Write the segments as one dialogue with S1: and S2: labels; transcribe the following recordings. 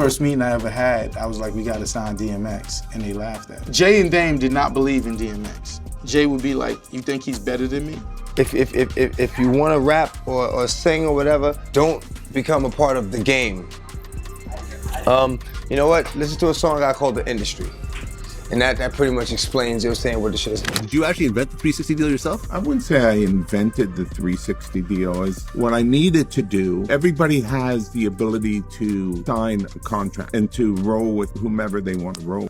S1: first meeting I ever had, I was like, we gotta sign DMX, and they laughed at me. Jay and Dame did not believe in DMX. Jay would be like, you think he's better than me?
S2: If you wanna rap or sing or whatever, don't become a part of the game. You know what? Listen to a song I called The Industry. And that pretty much explains, you know what I'm saying, what the shit is.
S3: Did you actually invent the 360 deal yourself?
S4: I wouldn't say I invented the 360 deal. Is what I needed to do. Everybody has the ability to sign a contract and to roll with whomever they want to roll.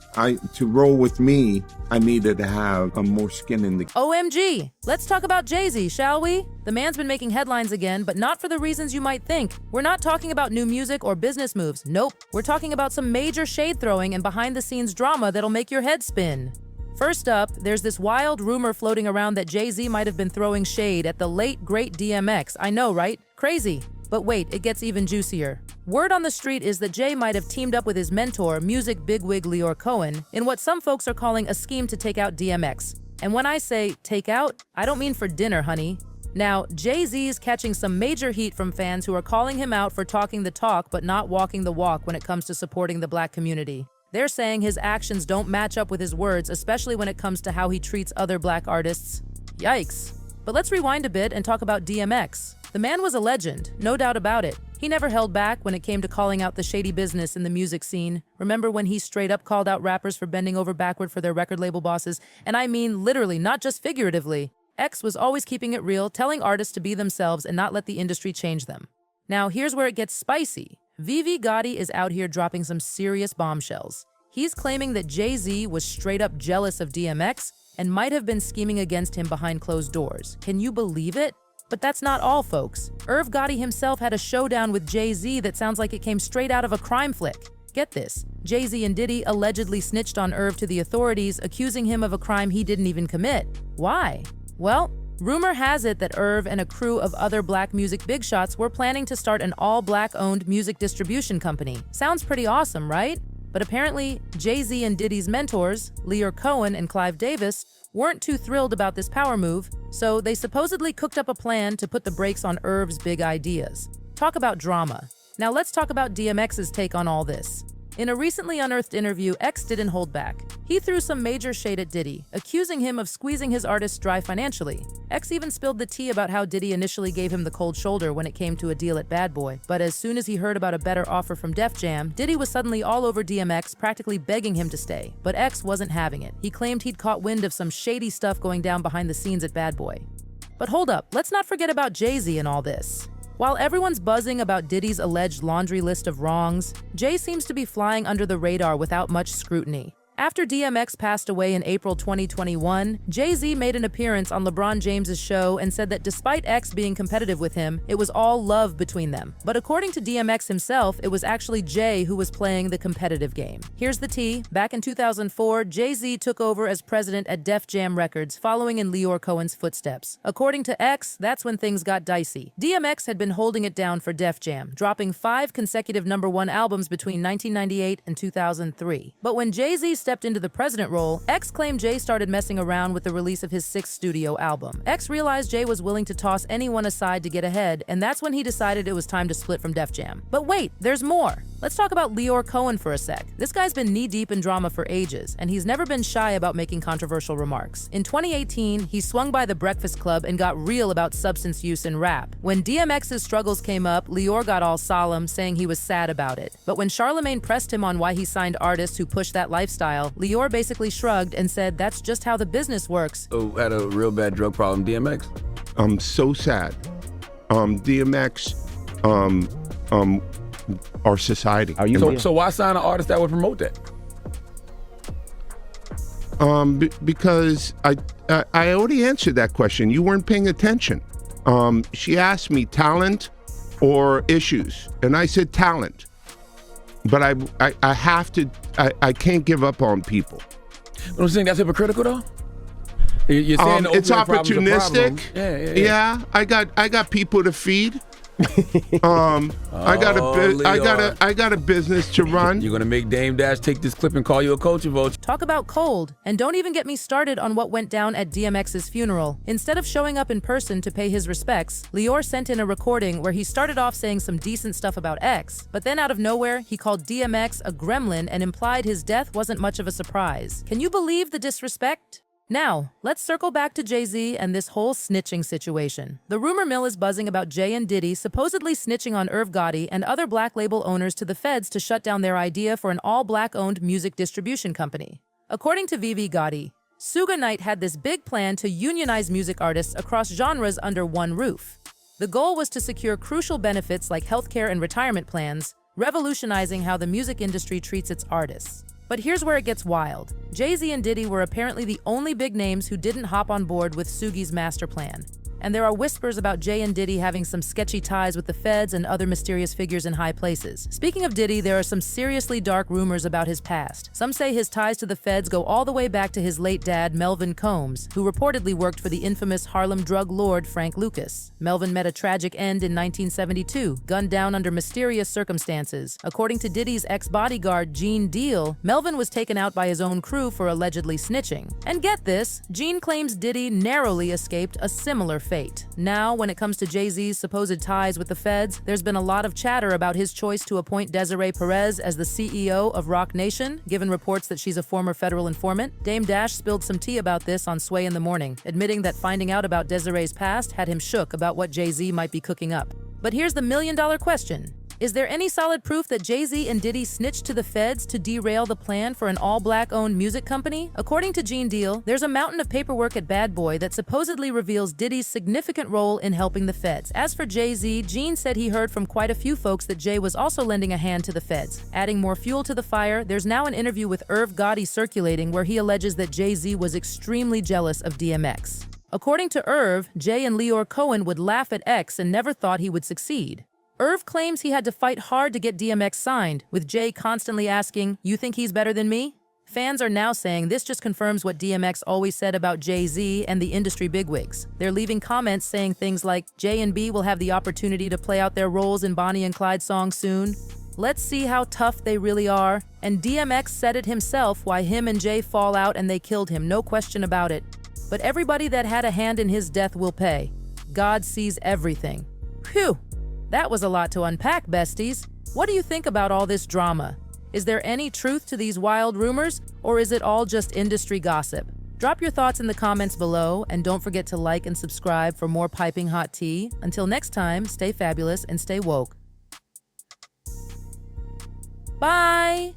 S4: To roll with me, I needed to have more skin in the game.
S5: OMG! Let's talk about Jay-Z, shall we? The man's been making headlines again, but not for the reasons you might think. We're not talking about new music or business moves. Nope. We're talking about some major shade throwing and behind-the-scenes drama that'll make your head spin. First up, there's this wild rumor floating around that Jay-Z might have been throwing shade at the late, great DMX. I know, right? Crazy. But wait, it gets even juicier. Word on the street is that Jay might have teamed up with his mentor, music bigwig Leeor Cohen, in what some folks are calling a scheme to take out DMX. And when I say take out, I don't mean for dinner, honey. Now, Jay-Z's catching some major heat from fans who are calling him out for talking the talk but not walking the walk when it comes to supporting the Black community. They're saying his actions don't match up with his words, especially when it comes to how he treats other Black artists. Yikes. But let's rewind a bit and talk about DMX. The man was a legend, no doubt about it. He never held back when it came to calling out the shady business in the music scene. Remember when he straight up called out rappers for bending over backward for their record label bosses? And I mean literally, not just figuratively. X was always keeping it real, telling artists to be themselves and not let the industry change them. Now here's where it gets spicy. Irv Gotti is out here dropping some serious bombshells. He's claiming that Jay-Z was straight up jealous of DMX and might have been scheming against him behind closed doors. Can you believe it? But that's not all, folks. Irv Gotti himself had a showdown with Jay-Z that sounds like it came straight out of a crime flick. Get this, Jay-Z and Diddy allegedly snitched on Irv to the authorities, accusing him of a crime he didn't even commit. Why? Well, rumor has it that Irv and a crew of other Black music big shots were planning to start an all-Black-owned music distribution company. Sounds pretty awesome, right? But apparently, Jay-Z and Diddy's mentors, Leeor Cohen and Clive Davis, weren't too thrilled about this power move, so they supposedly cooked up a plan to put the brakes on Irv's big ideas. Talk about drama. Now let's talk about DMX's take on all this. In a recently unearthed interview, X didn't hold back. He threw some major shade at Diddy, accusing him of squeezing his artists dry financially. X even spilled the tea about how Diddy initially gave him the cold shoulder when it came to a deal at Bad Boy. But as soon as he heard about a better offer from Def Jam, Diddy was suddenly all over DMX, practically begging him to stay. But X wasn't having it. He claimed he'd caught wind of some shady stuff going down behind the scenes at Bad Boy. But hold up, let's not forget about Jay-Z and all this. While everyone's buzzing about Diddy's alleged laundry list of wrongs, Jay seems to be flying under the radar without much scrutiny. After DMX passed away in April 2021, Jay-Z made an appearance on LeBron James's show and said that despite X being competitive with him, it was all love between them. But according to DMX himself, it was actually Jay who was playing the competitive game. Here's the tea. Back in 2004, Jay-Z took over as president at Def Jam Records, following in Leeor Cohen's footsteps. According to X, that's when things got dicey. DMX had been holding it down for Def Jam, dropping 5 consecutive #1 albums between 1998 and 2003. But when Jay-Z stepped into the president role, X claimed Jay started messing around with the release of his 6th studio album. X realized Jay was willing to toss anyone aside to get ahead, and that's when he decided it was time to split from Def Jam. But wait, there's more. Let's talk about Leeor Cohen for a sec. This guy's been knee-deep in drama for ages, and he's never been shy about making controversial remarks. In 2018, he swung by the Breakfast Club and got real about substance use in rap. When DMX's struggles came up, Leeor got all solemn, saying he was sad about it. But when Charlemagne pressed him on why he signed artists who pushed that lifestyle, Lyor basically shrugged and said that's just how the business works.
S3: Oh, had a real bad drug problem, DMX?
S4: I'm so sad. DMX, our society.
S3: Are you so why sign an artist that would promote that?
S4: Because I already answered that question. You weren't paying attention. She asked me talent or issues, and I said talent. But I have to, I can't give up on people.
S3: But I'm saying that's hypocritical though? You're saying
S4: it's opportunistic.
S3: Yeah.
S4: Yeah, I got people to feed. I got
S3: Lyor.
S4: I got a business to run.
S3: You're gonna make Dame Dash take this clip and call you a culture vulture.
S5: Talk about cold. And don't even get me started on what went down at DMX's funeral. Instead of showing up in person to pay his respects, Lyor sent in a recording where he started off saying some decent stuff about X, but then out of nowhere, he called DMX a gremlin and implied his death wasn't much of a surprise. Can you believe the disrespect? Now, let's circle back to Jay-Z and this whole snitching situation. The rumor mill is buzzing about Jay and Diddy supposedly snitching on Irv Gotti and other black label owners to the feds to shut down their idea for an all-black-owned music distribution company. According to Irv Gotti, Suge Knight had this big plan to unionize music artists across genres under one roof. The goal was to secure crucial benefits like healthcare and retirement plans, revolutionizing how the music industry treats its artists. But here's where it gets wild. Jay-Z and Diddy were apparently the only big names who didn't hop on board with Suge's master plan. And there are whispers about Jay and Diddy having some sketchy ties with the feds and other mysterious figures in high places. Speaking of Diddy, there are some seriously dark rumors about his past. Some say his ties to the feds go all the way back to his late dad, Melvin Combs, who reportedly worked for the infamous Harlem drug lord Frank Lucas. Melvin met a tragic end in 1972, gunned down under mysterious circumstances. According to Diddy's ex-bodyguard, Gene Deal, Melvin was taken out by his own crew for allegedly snitching. And get this, Gene claims Diddy narrowly escaped a similar fate. Now, when it comes to Jay-Z's supposed ties with the feds, there's been a lot of chatter about his choice to appoint Desiree Perez as the CEO of Roc Nation, given reports that she's a former federal informant. Dame Dash spilled some tea about this on Sway in the Morning, admitting that finding out about Desiree's past had him shook about what Jay-Z might be cooking up. But here's the million-dollar question. Is there any solid proof that Jay-Z and Diddy snitched to the feds to derail the plan for an all-black-owned music company? According to Gene Deal, there's a mountain of paperwork at Bad Boy that supposedly reveals Diddy's significant role in helping the feds. As for Jay-Z, Gene said he heard from quite a few folks that Jay was also lending a hand to the feds. Adding more fuel to the fire, there's now an interview with Irv Gotti circulating where he alleges that Jay-Z was extremely jealous of DMX. According to Irv, Jay and Leeor Cohen would laugh at X and never thought he would succeed. Irv claims he had to fight hard to get DMX signed, with Jay constantly asking, "You think he's better than me?" Fans are now saying this just confirms what DMX always said about Jay-Z and the industry bigwigs. They're leaving comments saying things like, Jay and B will have the opportunity to play out their roles in Bonnie and Clyde songs soon. Let's see how tough they really are. And DMX said it himself why him and Jay fall out and they killed him, no question about it. But everybody that had a hand in his death will pay. God sees everything. Phew! That was a lot to unpack, besties. What do you think about all this drama? Is there any truth to these wild rumors, or is it all just industry gossip? Drop your thoughts in the comments below, and don't forget to like and subscribe for more piping hot tea. Until next time, stay fabulous and stay woke. Bye!